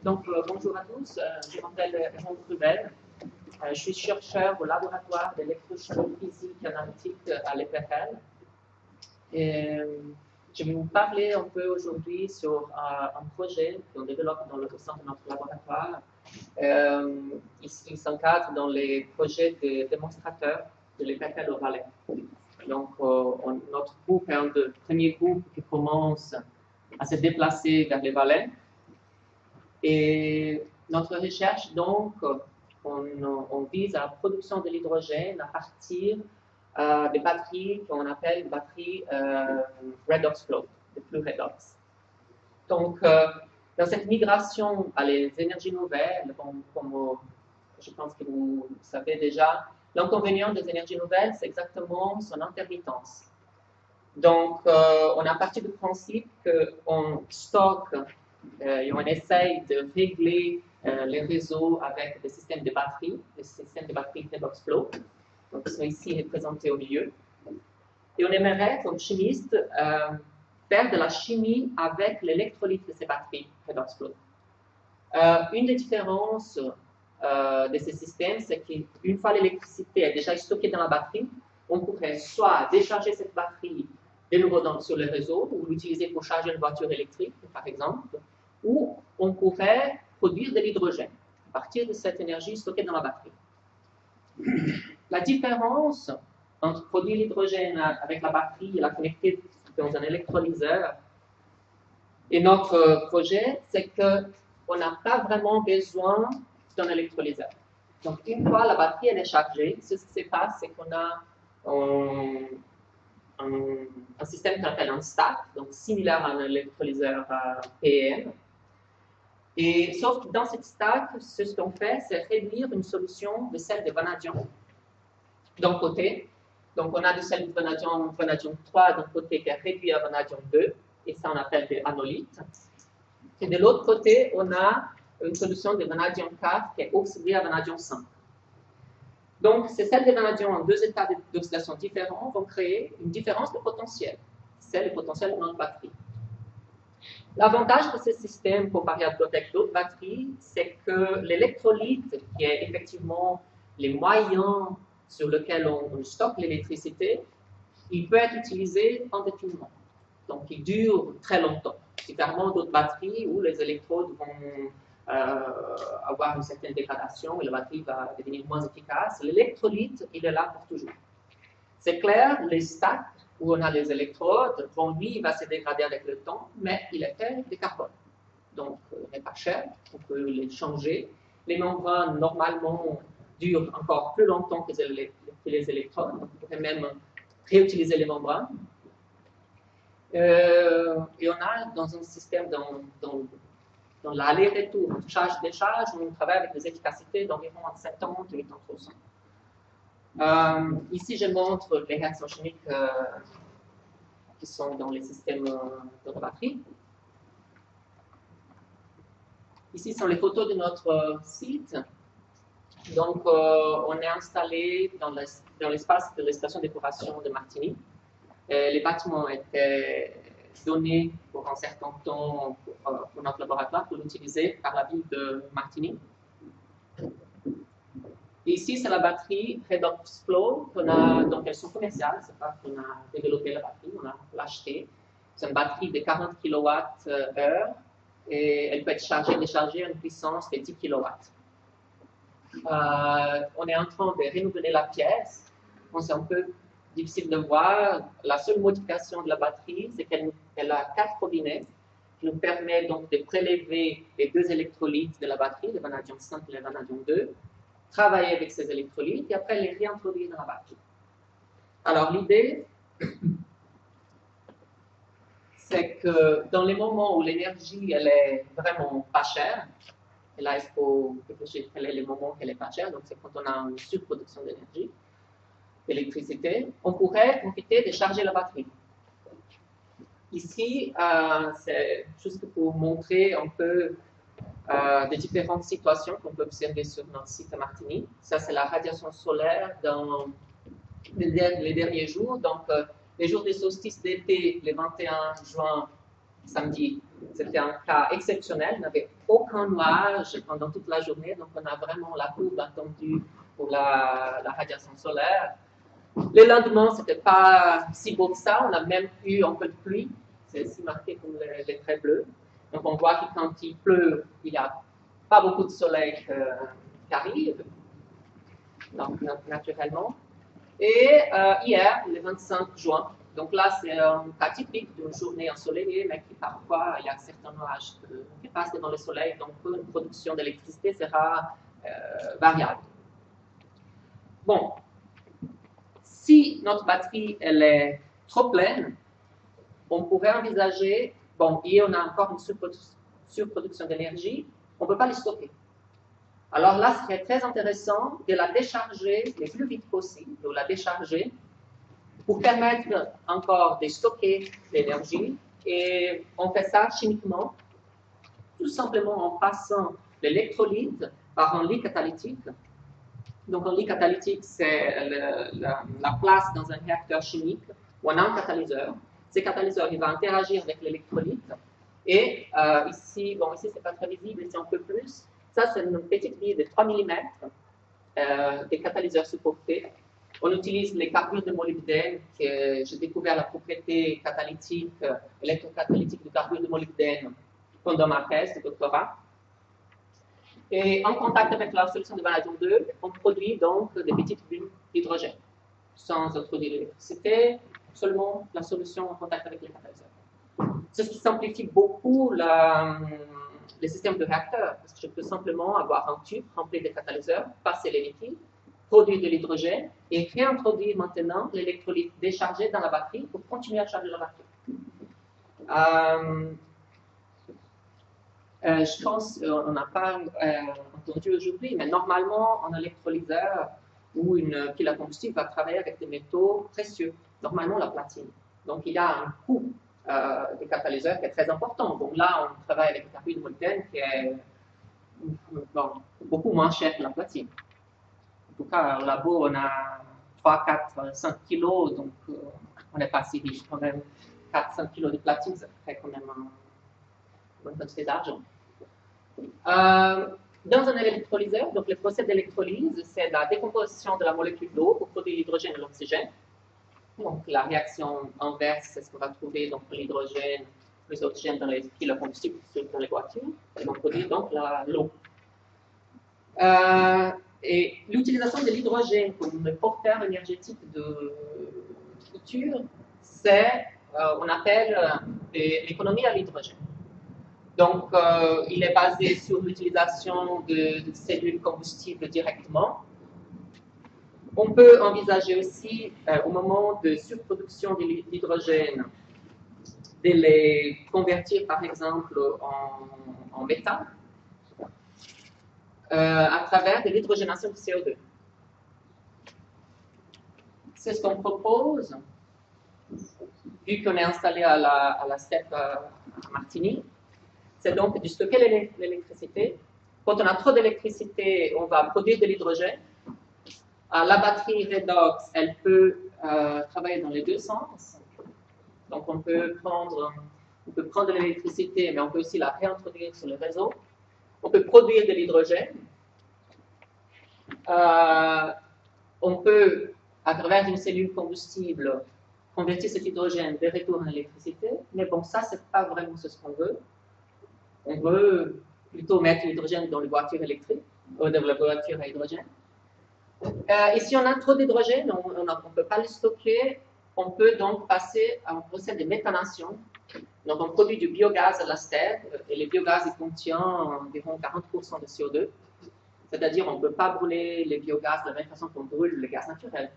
Bonjour à tous, je m'appelle Jean Trubel. Je suis chercheur au laboratoire d'électrochimie physique et analytique à l'EPFL. Et je vais vous parler un peu aujourd'hui sur un projet qu'on développe dans le sein de notre laboratoire. Il s'encadre dans les projets de démonstrateurs de l'EPFL au Valais. Donc, notre groupe est un des premiers groupes qui commence à se déplacer vers les Valais. Et notre recherche, donc, on vise à la production de l'hydrogène à partir des batteries qu'on appelle batteries redox flow, de flux redox. Donc, dans cette migration à les énergies nouvelles, comme je pense que vous savez déjà, l'inconvénient des énergies nouvelles, c'est exactement son intermittence. Donc, on a parti du principe qu'on stocke et on essaye de régler les réseaux avec des systèmes de batteries, redox flow, donc ils sont ici représentés au milieu. Et on aimerait, comme chimiste, faire de la chimie avec l'électrolyte de ces batteries redox flow. Une des différences de ces systèmes, c'est qu'une fois l'électricité est déjà stockée dans la batterie, on pourrait soit décharger cette batterie de nouveau sur le réseau, ou l'utiliser pour charger une voiture électrique, par exemple, ou on pourrait produire de l'hydrogène à partir de cette énergie stockée dans la batterie. La différence entre produire l'hydrogène avec la batterie et la connecter dans un électrolyseur et notre projet, c'est qu'on n'a pas vraiment besoin d'un électrolyseur. Donc, une fois la batterie elle est chargée, ce qui se passe, c'est qu'on a un système qu'on appelle un stack, donc similaire à un électrolyseur PEM. Et sauf que dans cette stack, ce qu'on fait, c'est réduire une solution de sel de vanadium d'un côté. Donc, on a du sel de vanadium 3 d'un côté qui est réduit à vanadium 2, et ça on appelle des anolytes. Et de l'autre côté, on a une solution de vanadium 4 qui est oxydée à vanadium 5. Donc, ces sels de vanadium en deux états d'oxydation différents vont créer une différence de potentiel. C'est le potentiel de notre batterie. L'avantage de ce système comparé à d'autres batteries, c'est que l'électrolyte, qui est effectivement les moyens sur lesquels on stocke l'électricité, il peut être utilisé indéfiniment. Donc, il dure très longtemps. Différemment d'autres batteries où les électrodes vont avoir une certaine dégradation et la batterie va devenir moins efficace. L'électrolyte, il est là pour toujours. C'est clair, les stacks où on a les électrodes, lui, il va se dégrader avec le temps, mais il est fait de carbone. Donc, il n'est pas cher, on peut les changer. Les membranes, normalement, durent encore plus longtemps que les électrodes, donc on pourrait même réutiliser les membranes. Et on a dans un système, dans l'aller-retour, charge-décharge, on travaille avec des efficacités d'environ 70 et 80%. Ici, je montre les réactions chimiques qui sont dans les systèmes de la batterie. Ici sont les photos de notre site. Donc, on est installé dans l'espace de la station d'épuration de Martigny. Les bâtiments étaient donnés pour un certain temps pour notre laboratoire pour l'utiliser par la ville de Martigny. Et ici, c'est la batterie Redox Flow qu'on a, donc elles sont commerciales, c'est pas qu'on a développé la batterie, on a l'achetée. C'est une batterie de 40 kWh et elle peut être chargée et déchargée à une puissance de 10 kW. On est en train de renouveler la pièce. Bon, c'est un peu difficile de voir. La seule modification de la batterie, c'est qu'elle a 4 robinets qui nous permettent donc de prélever les deux électrolytes de la batterie, le vanadium 5 et le vanadium 2, travailler avec ces électrolytes et après les réintroduire dans la batterie. Alors l'idée, c'est que dans les moments où l'énergie elle est vraiment pas chère, et là il faut réfléchir quel est le moment qu'elle est pas chère, donc c'est quand on a une surproduction d'énergie, d'électricité, on pourrait profiter de charger la batterie. Ici, c'est juste pour montrer un peu des différentes situations qu'on peut observer sur notre site à Martigny. Ça, c'est la radiation solaire dans les derniers jours. Donc, les jours des solstices d'été, le 21 juin, samedi, C'était un cas exceptionnel, il n'y avait aucun nuage pendant toute la journée, donc on a vraiment la courbe attendue pour la radiation solaire. Le lendemain, ce n'était pas si beau que ça, on a même eu un peu de pluie, c'est ici marqué comme les traits bleus. Donc on voit que quand il pleut, il n'y a pas beaucoup de soleil qui arrive, donc naturellement. Et hier, le 25 juin, donc là c'est un cas typique d'une journée ensoleillée, mais qui parfois il y a certains nuages qui passent devant le soleil, donc une production d'électricité sera variable. Bon, si notre batterie elle est trop pleine, on pourrait envisager, bon, et on a encore une surproduction d'énergie, on ne peut pas les stocker. Alors là, ce serait très intéressant de la décharger le plus vite possible, de la décharger pour permettre encore de stocker l'énergie. Et on fait ça chimiquement, tout simplement en passant l'électrolyte par un lit catalytique. Donc un lit catalytique, c'est la place dans un réacteur chimique où on a un catalyseur. Ce catalyseur, il va interagir avec l'électrolyte. Et ici, bon, ici, c'est pas très visible, ici un peu plus. Ça, c'est une petite bille de 3 mm, des catalyseurs supportés. On utilise les carbures de molybdène, que j'ai découvert la propriété catalytique, électrocatalytique du carbure de molybdène pendant ma thèse de doctorat. Et en contact avec la solution de vanadium 2, on produit donc des petites bulles d'hydrogène, sans introduire l'électricité, seulement la solution en contact avec les catalyseurs. C'est ce qui simplifie beaucoup les systèmes de réacteurs, parce que je peux simplement avoir un tube rempli de catalyseurs, passer les liquides, produire de l'hydrogène et réintroduire maintenant l'électrolyte déchargé dans la batterie pour continuer à charger la batterie. Je pense, on n'a pas entendu aujourd'hui, mais normalement, un électrolyseur ou une pile à combustible va travailler avec des métaux précieux, normalement la platine. Donc il y a un coût des catalyseurs qui est très important. Donc là, on travaille avec le carbure de molybdène qui est beaucoup moins cher que la platine. En tout cas, au labo, on a 3, 4, 5 kilos, donc on n'est pas si riche quand même. 4, 5 kilos de platine, ça fait quand même une bonne quantité d'argent. Dans un électrolyseur, donc le procès d'électrolyse, c'est la décomposition de la molécule d'eau pour produire l'hydrogène et l'oxygène. Donc la réaction inverse, c'est ce qu'on va trouver donc l'hydrogène plus l'oxygène dans les piles à combustible dans les voitures, et on produit donc l'eau. Et l'utilisation de l'hydrogène comme porteur énergétique de futur, c'est, on appelle l'économie à l'hydrogène. Donc, il est basé sur l'utilisation de cellules combustibles directement. On peut envisager aussi, au moment de surproduction de l'hydrogène, de les convertir, par exemple, en méthane, à travers de l'hydrogénation du CO2. C'est ce qu'on propose, vu qu'on est installé à la steppe à Martigny. C'est donc de stocker l'électricité. Quand on a trop d'électricité, on va produire de l'hydrogène. La batterie redox, elle peut travailler dans les deux sens. Donc on peut prendre de l'électricité, mais on peut aussi la réintroduire sur le réseau. On peut produire de l'hydrogène. On peut, à travers une cellule combustible, convertir cet hydrogène de retour en électricité. Mais bon, ça, c'est pas vraiment ce qu'on veut. On veut plutôt mettre l'hydrogène dans les voitures électriques, dans les voitures à hydrogène. Et si on a trop d'hydrogène, on ne peut pas le stocker, on peut donc passer à un procès de méthanation. Donc on produit du biogaz à la steppe, et le biogaz il contient environ 40% de CO2. C'est-à-dire on ne peut pas brûler les biogaz de la même façon qu'on brûle le gaz naturel.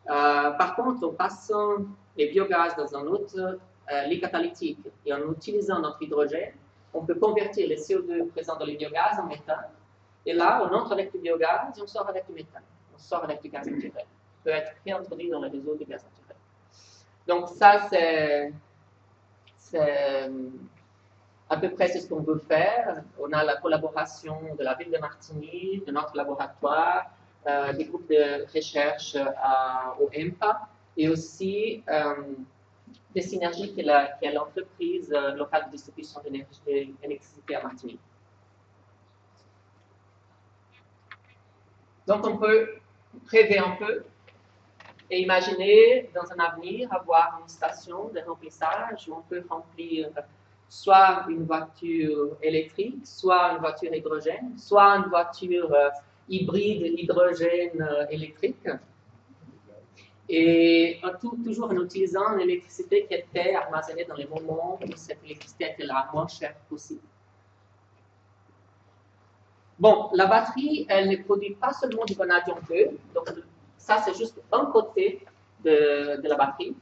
Par contre, en passant les biogaz dans un autre lit catalytique et en utilisant notre hydrogène, on peut convertir les CO2 présents dans le biogaz en méthane. Et là, on entre avec du biogaz et on sort avec du méthane. On sort avec du gaz naturel. Il peut être réintroduit dans le réseau du gaz naturel. Donc ça, c'est à peu près ce qu'on veut faire. On a la collaboration de la ville de Martigny, de notre laboratoire, des groupes de recherche au EMPA et aussi de Synergie, qui est l'entreprise locale de distribution d'électricité à Martinique. Donc, on peut rêver un peu et imaginer dans un avenir avoir une station de remplissage où on peut remplir soit une voiture électrique, soit une voiture hydrogène, soit une voiture hybride hydrogène électrique. Et toujours en utilisant l'électricité qui était armazenée dans les moments où cette électricité était la moins chère possible. Bon, la batterie, elle ne produit pas seulement du vanadium 2, donc ça c'est juste un côté de la batterie.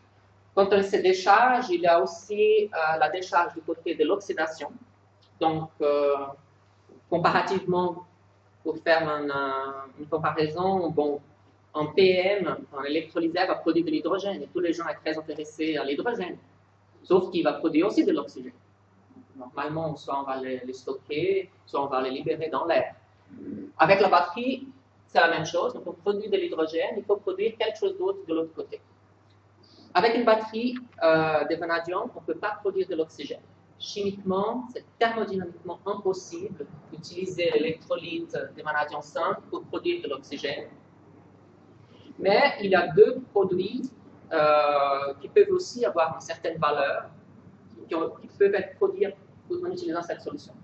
Quand elle se décharge, il y a aussi la décharge du côté de l'oxydation. Donc, comparativement, pour faire une comparaison, bon, en PM, un électrolyseur va produire de l'hydrogène et tous les gens sont très intéressés à l'hydrogène, sauf qu'il va produire aussi de l'oxygène. Normalement, soit on va les stocker, soit on va les libérer dans l'air. Avec la batterie, c'est la même chose. Donc, on produit de l'hydrogène, il faut produire quelque chose d'autre de l'autre côté. Avec une batterie de vanadium, on ne peut pas produire de l'oxygène. Chimiquement, c'est thermodynamiquement impossible d'utiliser l'électrolyte de vanadium 5 pour produire de l'oxygène. Mais il y a deux produits qui peuvent aussi avoir une certaine valeur, qui peuvent être produits en utilisant cette solution.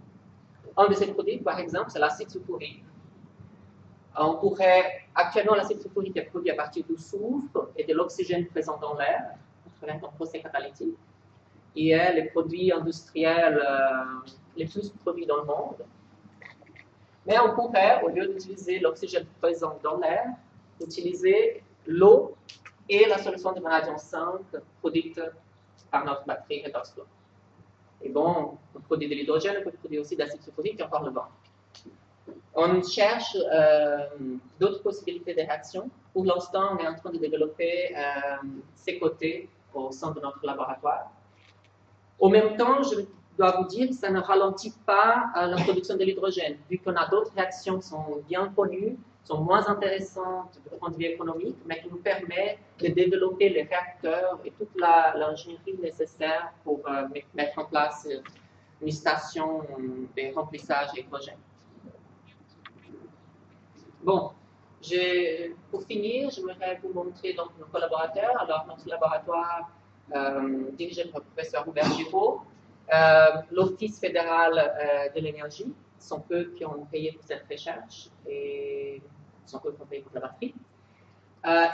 Un de ces produits, par exemple, c'est l'acide sulfurique. Actuellement, l'acide sulfurique est produit à partir du soufre et de l'oxygène présent dans l'air, à travers un procès catalytique, et est les produits industriels les plus produits dans le monde. Mais on pourrait, au lieu d'utiliser l'oxygène présent dans l'air, utiliser l'eau et la solution de vanadium 5 produite par notre batterie redox flow. Et bon, on produit de l'hydrogène, on peut produire aussi de l'acide sulfurique et encore le vent. On cherche d'autres possibilités de réaction. Pour l'instant, on est en train de développer ces côtés au sein de notre laboratoire. En même temps, je dois vous dire que ça ne ralentit pas la production de l'hydrogène, vu qu'on a d'autres réactions qui sont bien connues, sont moins intéressantes du point de vue économique, mais qui nous permettent de développer les réacteurs et toute l'ingénierie nécessaire pour mettre en place une station de remplissage hydrogène. Bon, pour finir, j'aimerais vous montrer donc nos collaborateurs. Alors, notre laboratoire dirigé par le professeur Hubert Giraud, l'Office fédéral de l'énergie, sont eux qui ont payé pour cette recherche et sont eux qui ont payé pour la batterie.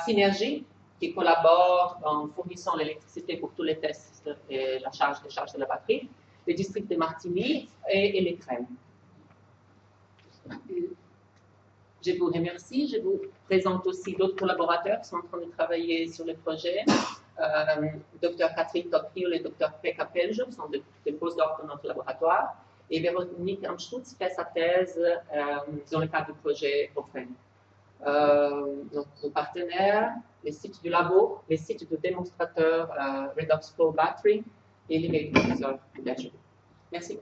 Synergie, qui collabore en fournissant l'électricité pour tous les tests et la charge-décharge de la batterie, le district de Martigny et les crèmes. Je vous remercie. Je vous présente aussi d'autres collaborateurs qui sont en train de travailler sur le projet. Dr Catherine Tocqueville et Dr Pekka Pelge sont des postdocs dans notre laboratoire. Et Véronique Amstutz fait sa thèse dans le cadre du projet OFEN. Notre partenaire, les sites du labo, les sites de démonstrateurs Redox Flow Battery et les professeurs Belge. Merci.